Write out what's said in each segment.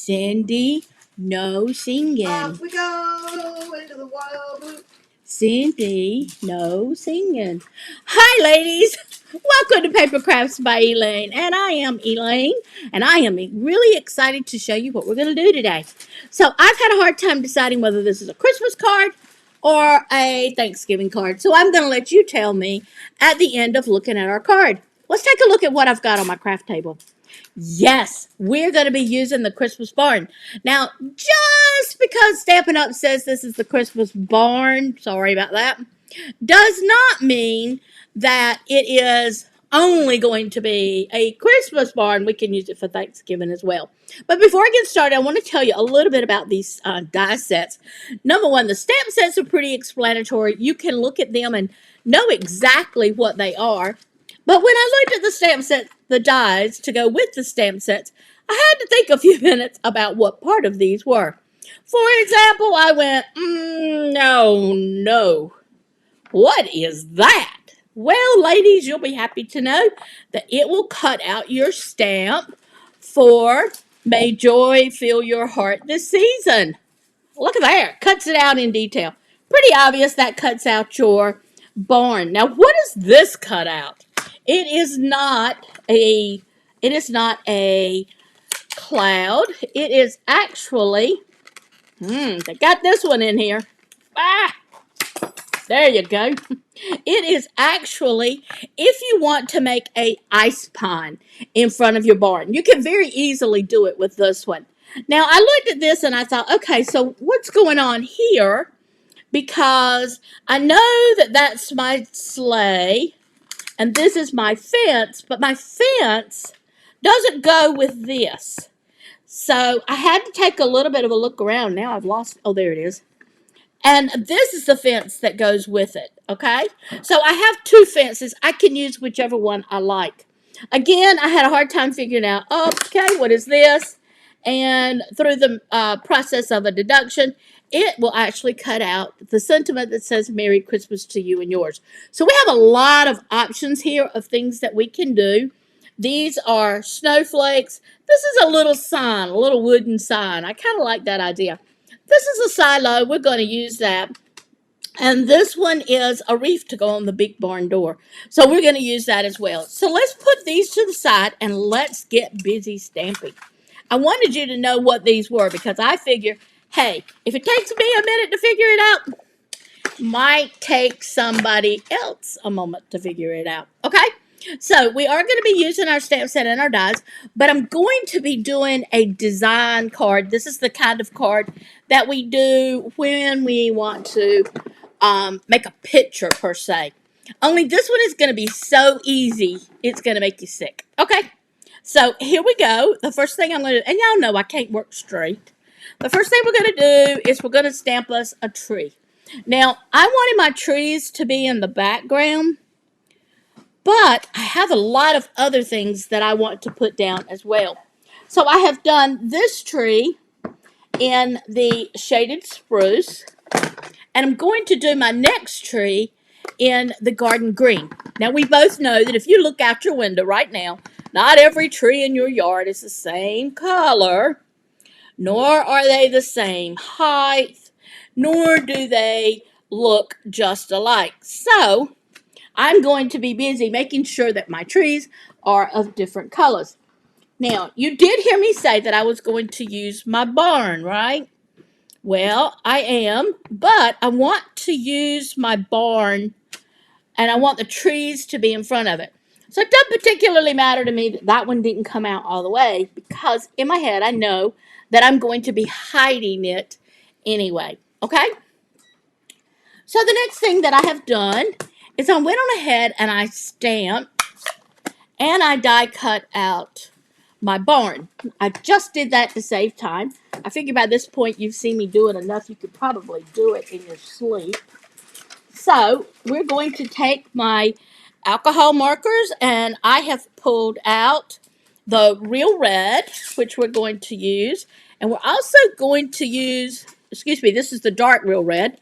Cindy, no singing. Off we go into the wild blue. Cindy, no singing. Hi, ladies. Welcome to Paper Crafts by Elaine. And I am Elaine. And I am really excited to show you what we're going to do today. So I've had a hard time deciding whether this is a Christmas card or a Thanksgiving card. So I'm going to let you tell me at the end of looking at our card. Let's take a look at what I've got on my craft table. Yes, we're going to be using the Christmas barn. Now, just because Stampin' Up! Says this is the Christmas barn, sorry about that, does not mean that it is only going to be a Christmas barn. We can use it for Thanksgiving as well. But before I get started, I want to tell you a little bit about these die sets. Number one, the stamp sets are pretty explanatory. You can look at them and know exactly what they are. But when I looked at the stamp set, the dies to go with the stamp sets, I had to think a few minutes about what part of these were. For example, I went, no. What is that? Well, ladies, you'll be happy to know that it will cut out your stamp for May Joy Fill Your Heart this season. Look at that. Cuts it out in detail. Pretty obvious that cuts out your barn. Now, what is this cut out? It is not a cloud. It is actually, they got this one in here. There you go. It is actually, if you want to make a ice pond in front of your barn, you can very easily do it with this one. Now, I looked at this and I thought, okay, so what's going on here? Because I know that that's my sleigh and this is my fence, but my fence doesn't go with this. So I had to take a little bit of a look around. Now I've lost, oh, there it is. And this is the fence that goes with it, okay? So I have two fences. I can use whichever one I like. Again, I had a hard time figuring out, okay, what is this? And through the process of a deduction, it will actually cut out the sentiment that says Merry Christmas to you and yours. So we have a lot of options here of things that we can do. These are snowflakes. This is a little sign, a little wooden sign. I kind of like that idea. This is a silo. We're going to use that. And this one is a wreath to go on the big barn door. So we're going to use that as well. So let's put these to the side and let's get busy stamping. I wanted you to know what these were because I figure, hey, if it takes me a minute to figure it out, might take somebody else a moment to figure it out. Okay? So we are going to be using our stamp set and our dies, but I'm going to be doing a design card. This is the kind of card that we do when we want to make a picture per se. Only this one is going to be so easy, it's going to make you sick. Okay, so here we go. The first thing I'm going to do, and y'all know I can't work straight. The first thing we're going to do is we're going to stamp us a tree. Now, I wanted my trees to be in the background, but I have a lot of other things that I want to put down as well. So I have done this tree in the shaded spruce. And I'm going to do my next tree in the garden green. Now, we both know that if you look out your window right now, not every tree in your yard is the same color, nor are they the same height, nor do they look just alike. So, I'm going to be busy making sure that my trees are of different colors. Now, you did hear me say that I was going to use my barn, right? Well, I am, but I want to use my barn and I want the trees to be in front of it. So it doesn't particularly matter to me that that one didn't come out all the way because in my head I know that I'm going to be hiding it anyway, okay? So the next thing that I have done is I went on ahead and I stamped and I die cut out my barn. I just did that to save time. I figure by this point you've seen me do it enough, you could probably do it in your sleep. So we're going to take my alcohol markers and I have pulled out the real red, which we're going to use. And we're also going to use, excuse me, this is the dark real red.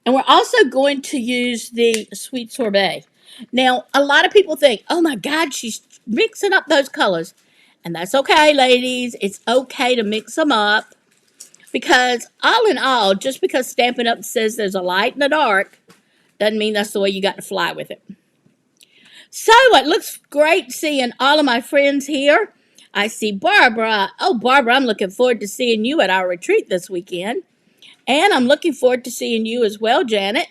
And we're also going to use the sweet sorbet. Now, a lot of people think, oh my God, she's mixing up those colors. And that's okay, ladies. It's okay to mix them up because, all in all, just because Stampin' Up! Says there's a light in the dark doesn't mean that's the way you got to fly with it. So it looks great seeing all of my friends here. I see Barbara. Oh, Barbara, I'm looking forward to seeing you at our retreat this weekend. And I'm looking forward to seeing you as well, Janet.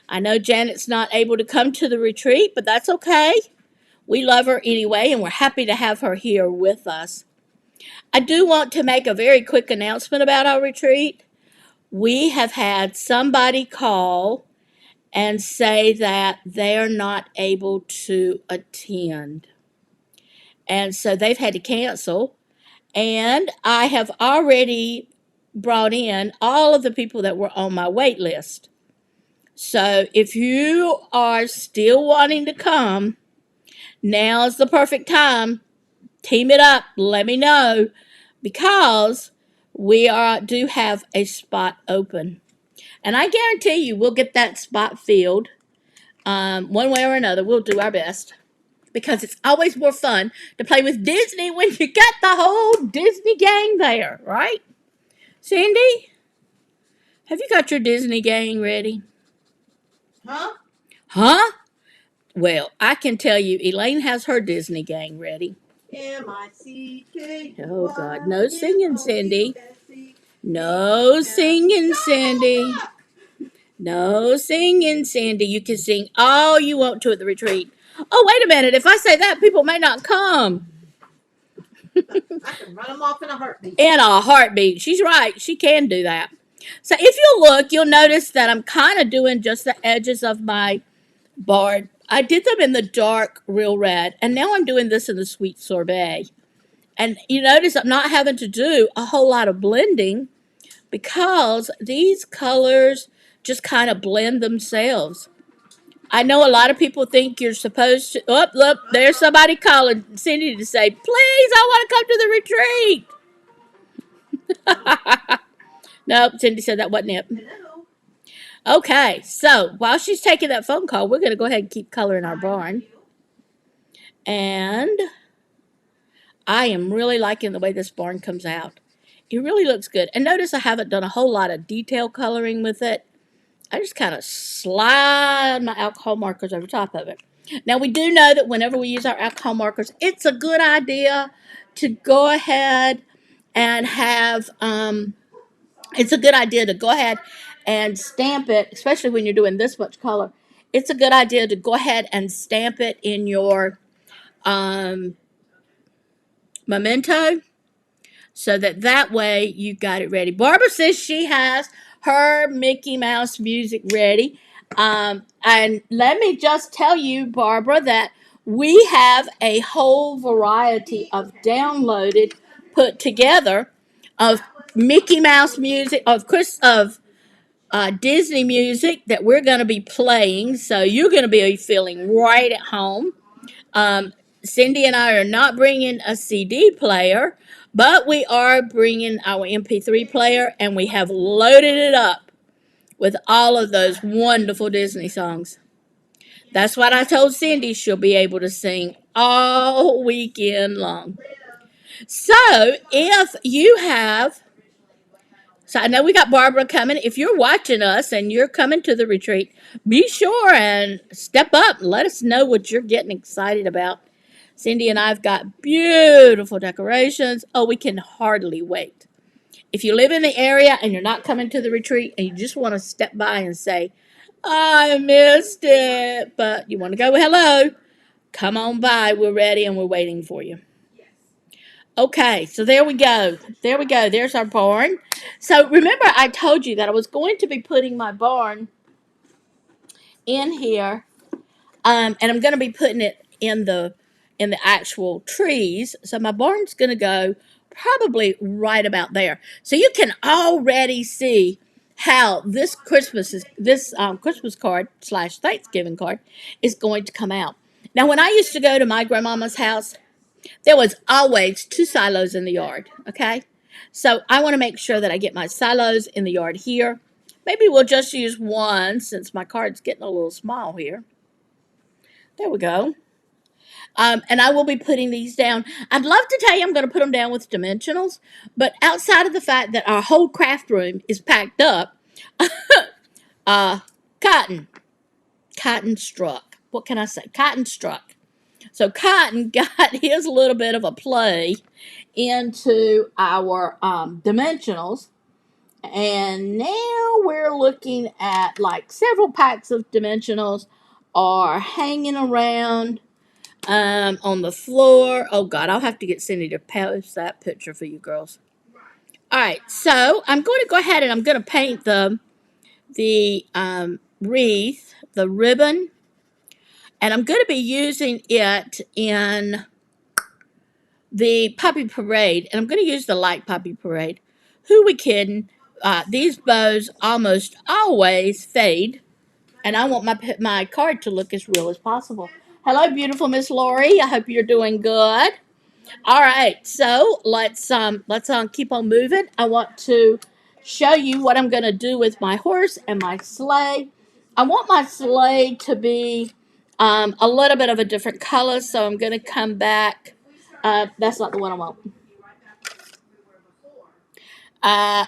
I know Janet's not able to come to the retreat, but that's okay. We love her anyway, and we're happy to have her here with us. I do want to make a very quick announcement about our retreat. We have had somebody call and say that they're not able to attend. And so they've had to cancel. And I have already brought in all of the people that were on my wait list. So if you are still wanting to come, now's the perfect time. Team it up. Let me know because do have a spot open. And I guarantee you we'll get that spot filled one way or another. We'll do our best because it's always more fun to play with Disney when you got the whole Disney gang there, right? Cindy, have you got your Disney gang ready? Huh? Huh? Well, I can tell you, Elaine has her Disney gang ready. M-I-C-K. Oh, God. No singing, Cindy. No singing, Cindy. No singing, Cindy. You can sing all you want to at the retreat. Oh, wait a minute. If I say that, people may not come. I can run them off in a heartbeat. In a heartbeat. She's right. She can do that. So if you look, you'll notice that I'm kind of doing just the edges of my board. I did them in the dark real red, and now I'm doing this in the sweet sorbet. And you notice I'm not having to do a whole lot of blending because these colors just kind of blend themselves. I know a lot of people think you're supposed to. Oh, look, there's somebody calling Cindy to say, please, I want to come to the retreat. Nope, Cindy said that wasn't it. Hello. Okay, so while she's taking that phone call, we're going to go ahead and keep coloring our barn. And I am really liking the way this barn comes out. It really looks good. And notice I haven't done a whole lot of detail coloring with it. I just kind of slide my alcohol markers over top of it. Now, we do know that whenever we use our alcohol markers, it's a good idea to go ahead and it's a good idea to go ahead and stamp it, especially when you're doing this much color. It's a good idea to go ahead and stamp it in your memento so that way you got it ready. Barbara says she has her Mickey Mouse music ready. And let me just tell you, Barbara, that we have a whole variety of downloaded, put together of Mickey Mouse music, of Disney music that we're going to be playing. So you're going to be feeling right at home. Um, Cindy and I are not bringing a CD player, but we are bringing our MP3 player, and we have loaded it up with all of those wonderful Disney songs. That's what I told Cindy she'll be able to sing all weekend long. So if you have, so I know we got Barbara coming. If you're watching us and you're coming to the retreat, be sure and step up and let us know what you're getting excited about. Cindy and I've got beautiful decorations. Oh, we can hardly wait. If you live in the area and you're not coming to the retreat and you just want to step by and say, I missed it, but you want to go, hello, come on by. We're ready and we're waiting for you. Okay, so there we go. There we go. There's our barn. So remember I told you that I was going to be putting my barn in here, and I'm going to be putting it in the actual trees. So my barn's going to go probably right about there. So you can already see how this Christmas card / Thanksgiving card is going to come out. Now, when I used to go to my grandmama's house, there was always 2 silos in the yard, okay? So I want to make sure that I get my silos in the yard here. Maybe we'll just use one since my card's getting a little small here. There we go. And I will be putting these down. I'd love to tell you I'm going to put them down with dimensionals, but outside of the fact that our whole craft room is packed up, uh, cotton, cotton struck. What can I say? Cotton struck. So Cotton got his little bit of a play into our dimensionals, and now we're looking at like several packs of dimensionals are hanging around on the floor. Oh God, I'll have to get Cindy to post that picture for you girls. All right, so I'm going to go ahead and I'm going to paint the wreath, the ribbon, and I'm going to be using it in the Puppy Parade, and I'm going to use the light Puppy Parade. Who we kidding? These bows almost always fade, and I want my card to look as real as possible. Hello, beautiful Miss Lori. I hope you're doing good. All right, so let's keep on moving. I want to show you what I'm going to do with my horse and my sleigh. I want my sleigh to be a little bit of a different color, so I'm going to come back. That's not the one I want. Uh,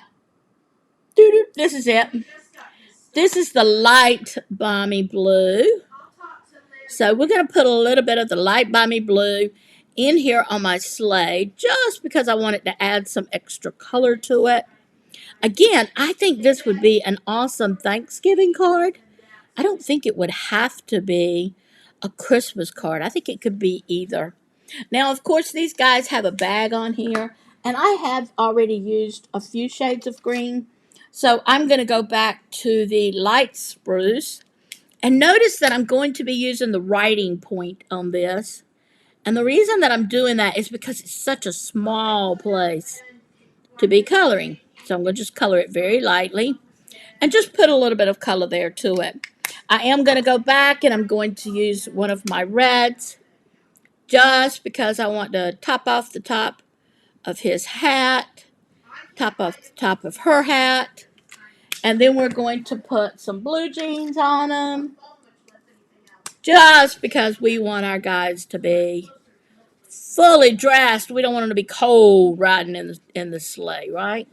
this is it. This is the light balmy blue. So we're going to put a little bit of the light balmy blue in here on my sleigh just because I wanted to add some extra color to it. Again, I think this would be an awesome Thanksgiving card. I don't think it would have to be a Christmas card. I think it could be either. Now, of course, these guys have a bag on here, and I have already used a few shades of green. So I'm going to go back to the light spruce. And notice that I'm going to be using the writing point on this. And the reason that I'm doing that is because it's such a small place to be coloring. So I'm going to just color it very lightly and just put a little bit of color there to it. I am going to go back and I'm going to use one of my reds just because I want to top off the top of his hat, top off the top of her hat, and then we're going to put some blue jeans on them just because we want our guys to be fully dressed. We don't want them to be cold riding in the sleigh, right?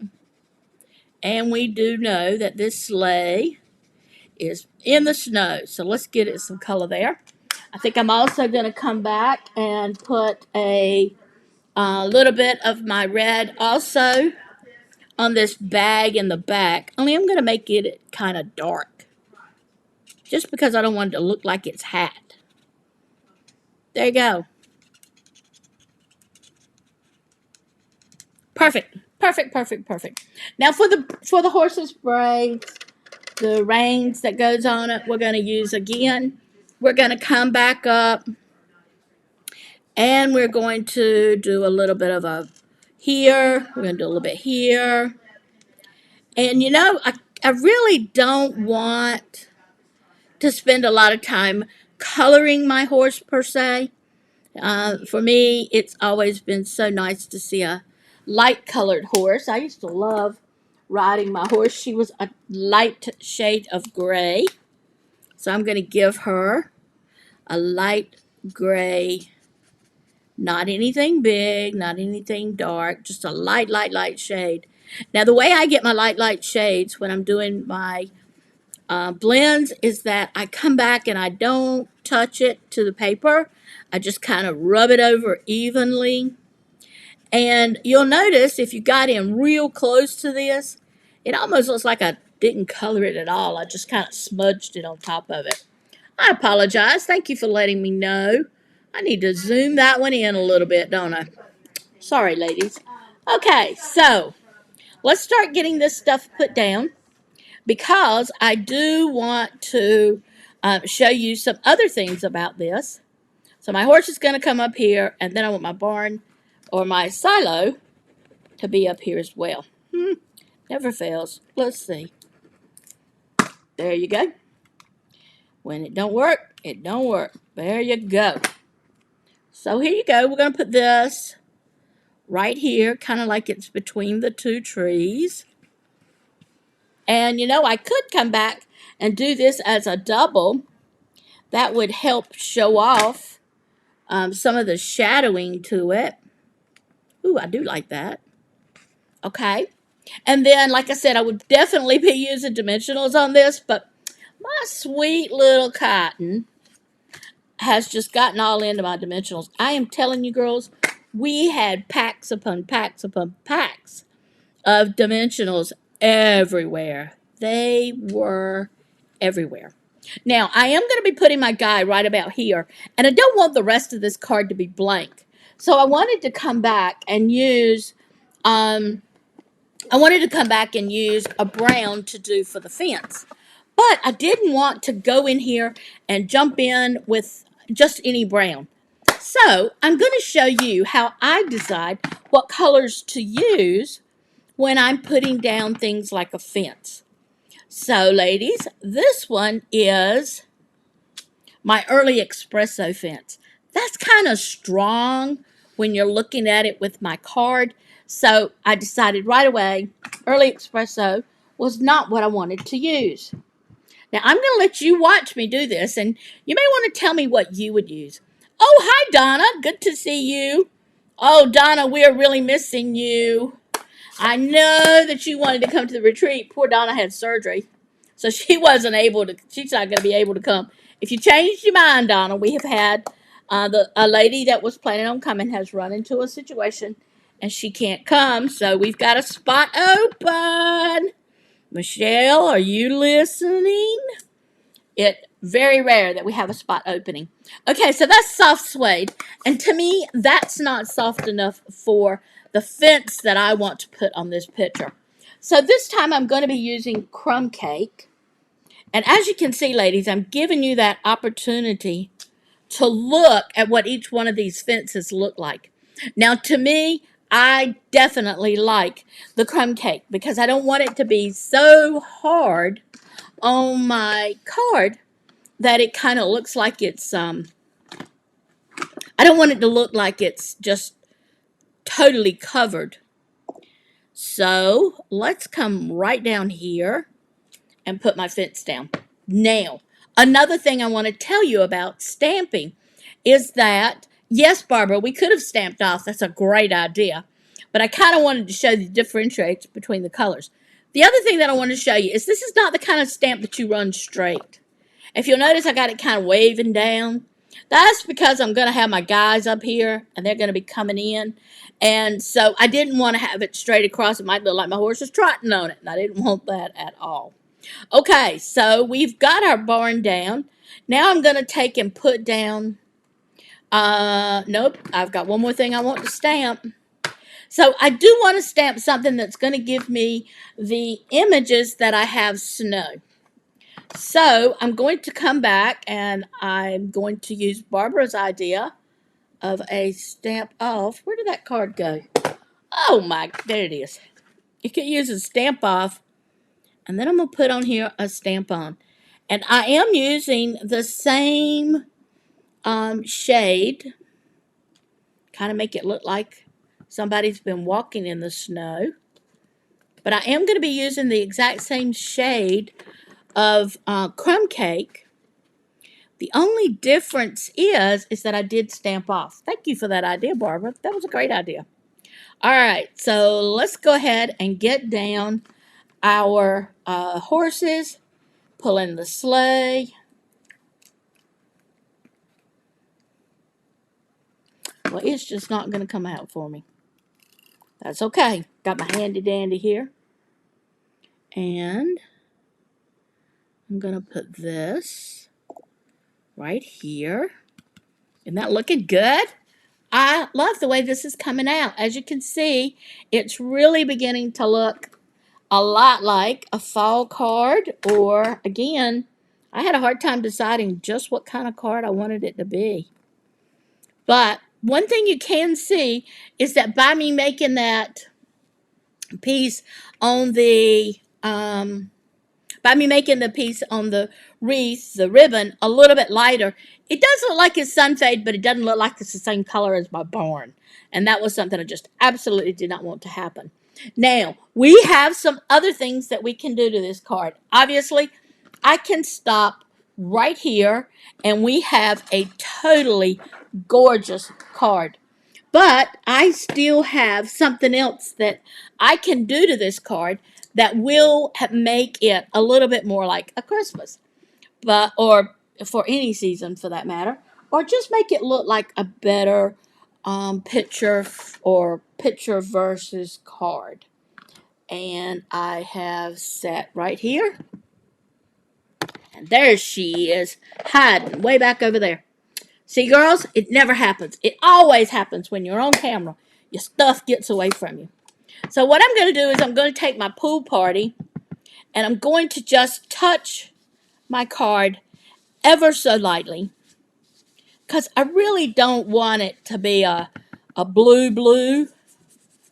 And we do know that this sleigh is in the snow, so let's get it some color there. I think I'm also going to come back and put a little bit of my red also on this bag in the back. Only I'm going to make it kind of dark, just because I don't want it to look like it's hat. There you go. Perfect. Perfect, perfect, perfect. Now for the horse's braids, the reins that goes on it, we're going to use again. We're going to come back up and we're going to do a little bit of a here. We're going to do a little bit here. And you know, I really don't want to spend a lot of time coloring my horse per se. For me, it's always been so nice to see a light colored horse. I used to love riding my horse. She was a light shade of gray. So I'm going to give her a light gray, not anything big, not anything dark, just a light shade. Now, the way I get my light shades when I'm doing my blends is that I come back and I don't touch it to the paper. I just kind of rub it over evenly. And you'll notice if you got in real close to this, it almost looks like I didn't color it at all. I just kind of smudged it on top of it. I apologize. Thank you for letting me know. I need to zoom that one in a little bit, don't I? Sorry, ladies. Okay, so let's start getting this stuff put down because I do want to show you some other things about this. So my horse is going to come up here, and then I want my barn or my silo to be up here as well. Never fails. Let's see. There you go. When it don't work, it don't work. There you go. So here you go. We're going to put this right here, kind of like it's between the two trees. And, you know, I could come back and do this as a double. That would help show off some of the shadowing to it. Ooh, I do like that. Okay. And then, like I said, I would definitely be using dimensionals on this, but my sweet little cotton has just gotten all into my dimensionals. I am telling you, girls, we had packs upon packs upon packs of dimensionals everywhere. They were everywhere. Now, I am going to be putting my guy right about here, and I don't want the rest of this card to be blank. So I wanted to come back and use a brown to do for the fence. But I didn't want to go in here and jump in with just any brown. So I'm going to show you how I decide what colors to use when I'm putting down things like a fence. So, ladies, this one is my early espresso fence. That's kind of strong when you're looking at it with my card. So I decided right away early espresso was not what I wanted to use. Now I'm going to let you watch me do this, and you may want to tell me what you would use. Oh, hi, Donna. Good to see you. Oh, Donna, we are really missing you. I know that you wanted to come to the retreat. Poor Donna had surgery, so she's not going to be able to come. If you changed your mind, Donna, we have had a lady that was planning on coming has run into a situation, and she can't come, so we've got a spot open. Michelle, are you listening? It's very rare that we have a spot opening. Okay, so that's soft suede. And to me, that's not soft enough for the fence that I want to put on this picture. So this time I'm going to be using crumb cake. And as you can see, ladies, I'm giving you that opportunity to look at what each one of these fences look like. Now, to me, I definitely like the crumb cake because I don't want it to be so hard on my card that it kind of looks like it's I don't want it to look like it's just totally covered. So let's come right down here and put my fence down. Now, another thing I want to tell you about stamping is that, yes, Barbara, we could have stamped off. That's a great idea. But I kind of wanted to show the differentiates between the colors. The other thing that I want to show you is this is not the kind of stamp that you run straight. If you'll notice, I got it kind of waving down. That's because I'm going to have my guys up here, and they're going to be coming in. And so I didn't want to have it straight across. It might look like my horse is trotting on it, and I didn't want that at all. Okay, so we've got our barn down. Now I'm going to take and put down, nope, I've got one more thing I want to stamp. So I do want to stamp something that's going to give me the images that I have snow. So I'm going to come back and I'm going to use Barbara's idea of a stamp off. Where did that card go? Oh my, there it is. You can use a stamp off, and then I'm going to put on here a stamp on. And I am using the same shade, kind of make it look like somebody's been walking in the snow. But I am going to be using the exact same shade of crumb cake. The only difference is that I did stamp off. Thank you for that idea, Barbara. That was a great idea. All right, so let's go ahead and get down our horses, pull in the sleigh. Well, it's just not going to come out for me. That's okay. Got my handy dandy here. And I'm going to put this right here. Isn't that looking good? I love the way this is coming out. As you can see, it's really beginning to look a lot like a fall card, or again, I had a hard time deciding just what kind of card I wanted it to be. But one thing you can see is that by me making that piece on the wreath, the ribbon, a little bit lighter, it does look like it's sunfade, but it doesn't look like it's the same color as my barn. And that was something I just absolutely did not want to happen. Now, we have some other things that we can do to this card. Obviously, I can stop right here, and we have a totally gorgeous card. But I still have something else that I can do to this card that will make it a little bit more like a Christmas, but or for any season for that matter, or just make it look like a better picture or picture versus card. And I have set right here, and there she is, hiding way back over there. See, girls, it never happens. It always happens when you're on camera. Your stuff gets away from you. So what I'm going to do is I'm going to take my pool party and I'm going to just touch my card ever so lightly because I really don't want it to be a blue,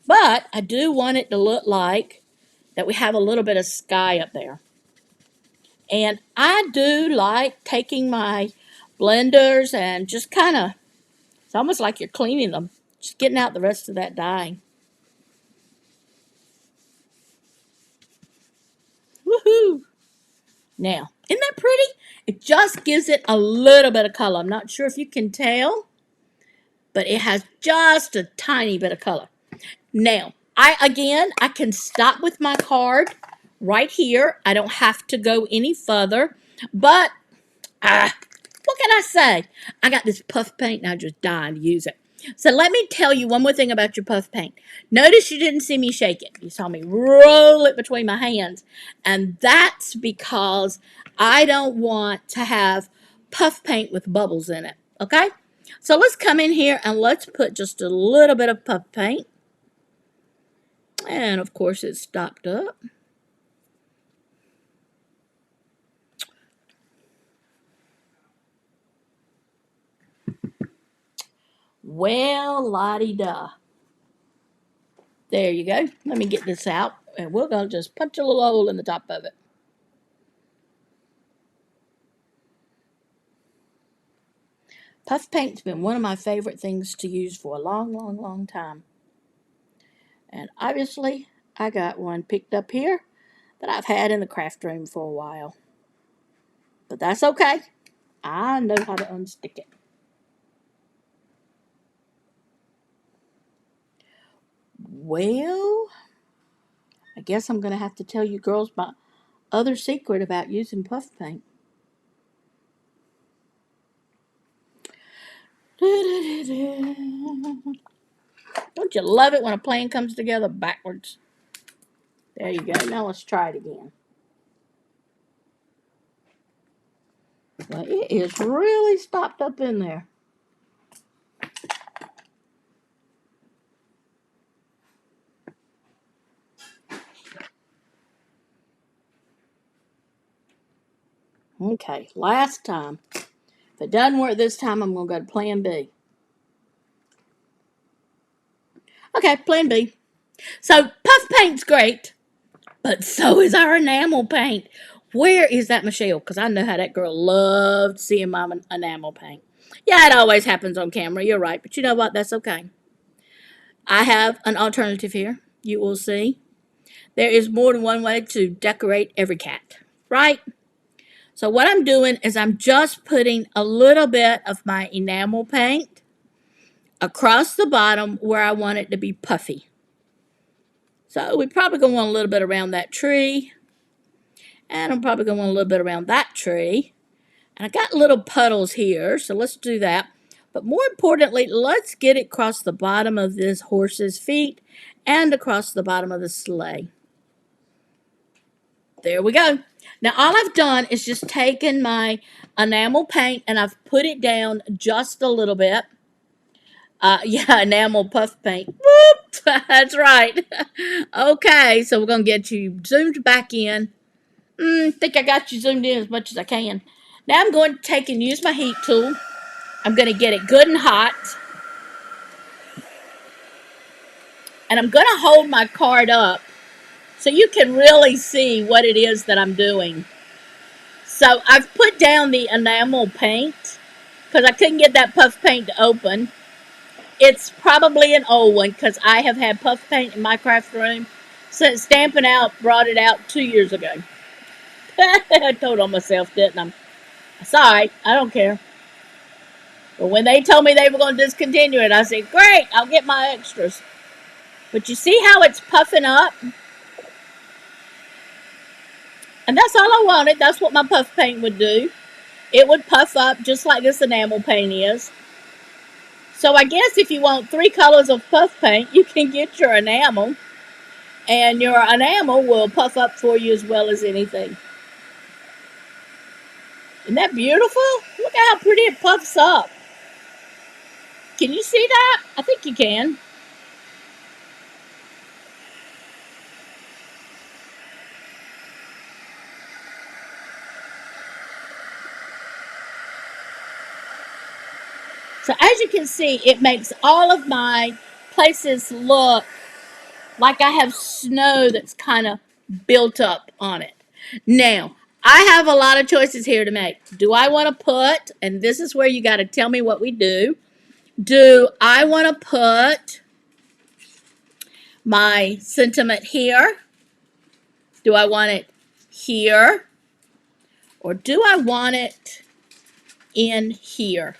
but I do want it to look like that we have a little bit of sky up there. And I do like taking my blenders and just kind of, it's almost like you're cleaning them, just getting out the rest of that dye. Woohoo! Now, isn't that pretty? It just gives it a little bit of color. I'm not sure if you can tell, but it has just a tiny bit of color. Now, I can stop with my card right here. I don't have to go any further, but what can I say? I got this puff paint and I just dying to use it. So let me tell you one more thing about your puff paint. Notice you didn't see me shake it. You saw me roll it between my hands. And that's because I don't want to have puff paint with bubbles in it. Okay? So let's come in here and let's put just a little bit of puff paint. And of course it's stopped up. Well, la-di-da. There you go. Let me get this out. And we're going to just punch a little hole in the top of it. Puff paint's been one of my favorite things to use for a long time. And obviously, I got one picked up here that I've had in the craft room for a while. But that's okay. I know how to unstick it. Well, I guess I'm going to have to tell you girls my other secret about using puff paint. Don't you love it when a plan comes together backwards? There you go. Now let's try it again. Well, it is really stopped up in there. Okay, last time. If it doesn't work this time, I'm going to go to plan B. Okay, plan B. So, puff paint's great, but so is our enamel paint. Where is that Michelle? Because I know how that girl loved seeing my enamel paint. Yeah, it always happens on camera. You're right. But you know what? That's okay. I have an alternative here. You will see. There is more than one way to decorate every cat, right? So what I'm doing is I'm just putting a little bit of my enamel paint across the bottom where I want it to be puffy. So we're probably going to want a little bit around that tree. And I'm probably going to want a little bit around that tree. And I got little puddles here, so let's do that. But more importantly, let's get it across the bottom of this horse's feet and across the bottom of the sleigh. There we go. Now all I've done is just taken my enamel paint and I've put it down just a little bit. Yeah, enamel puff paint. Whoop! That's right. Okay, so we're going to get you zoomed back in. Think I got you zoomed in as much as I can. Now I'm going to take and use my heat tool. I'm going to get it good and hot. And I'm going to hold my card up so you can really see what it is that I'm doing. So I've put down the enamel paint because I couldn't get that puff paint to open. It's probably an old one because I have had puff paint in my craft room since Stampin' Out brought it out 2 years ago. I told on myself, didn't I? It's alright. I don't care. But when they told me they were going to discontinue it, I said, great, I'll get my extras. But you see how it's puffing up? And that's all I wanted. That's what my puff paint would do. It would puff up just like this enamel paint is. So I guess if you want 3 colors of puff paint, you can get your enamel. And your enamel will puff up for you as well as anything. Isn't that beautiful? Look at how pretty it puffs up. Can you see that? I think you can. So as you can see, it makes all of my places look like I have snow that's kind of built up on it. Now, I have a lot of choices here to make. Do I want to put, and this is where you got to tell me what we do I want to put my sentiment here? Do I want it here? Or do I want it in here?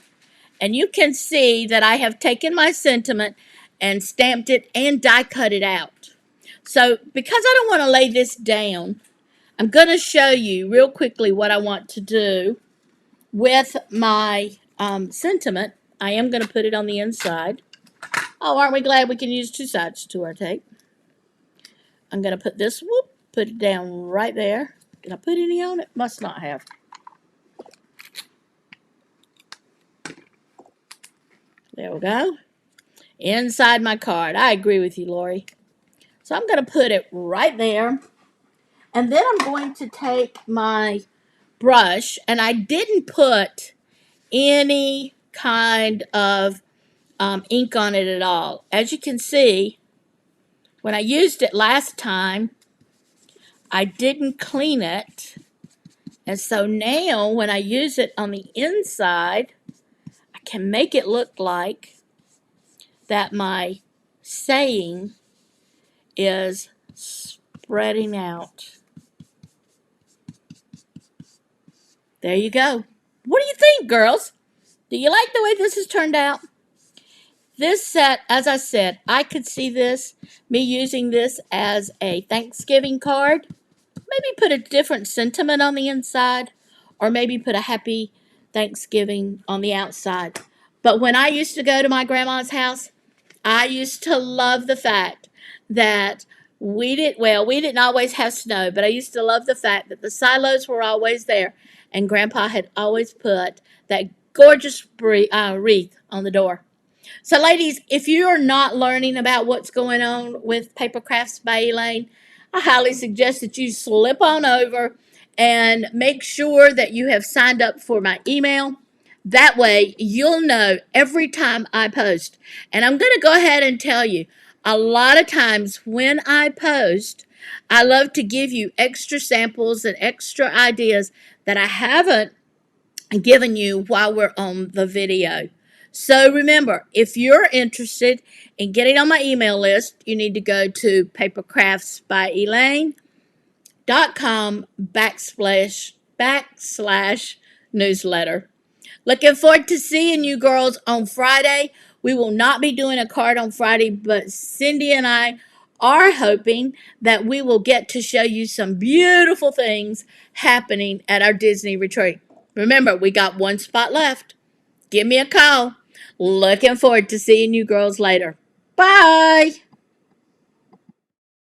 And you can see that I have taken my sentiment and stamped it and die cut it out. So because I don't want to lay this down, I'm going to show you real quickly what I want to do with my sentiment. I am going to put it on the inside. Oh, aren't we glad we can use 2 sides to our tape? I'm going to put this, put it down right there. Did I put any on it? Must not have. There we go. Inside my card. I agree with you, Lori. So I'm going to put it right there. And then I'm going to take my brush, and I didn't put any kind of ink on it at all. As you can see, when I used it last time, I didn't clean it. And so now when I use it on the inside, I can make it look like that my saying is spreading out. There you go. What do you think, girls? Do you like the way this has turned out? This set, as I said, I could see me using this as a Thanksgiving card. Maybe put a different sentiment on the inside, or maybe put a happy Thanksgiving on the outside. But when I used to go to my grandma's house, I used to love the fact that we didn't always have snow, but I used to love the fact that the silos were always there, and Grandpa had always put that gorgeous wreath on the door. So, ladies, if you are not learning about what's going on with Paper Crafts by Elaine, I highly suggest that you slip on over and make sure that you have signed up for my email. That way, you'll know every time I post. And I'm going to go ahead and tell you, a lot of times when I post, I love to give you extra samples and extra ideas that I haven't given you while we're on the video. So remember, if you're interested in getting on my email list, you need to go to papercraftsbyelaine.com// newsletter. Looking forward to seeing you girls on Friday. We will not be doing a card on Friday, but Cindy and I are hoping that we will get to show you some beautiful things happening at our Disney retreat. Remember, we got 1 spot left. Give me a call. Looking forward to seeing you girls later. Bye.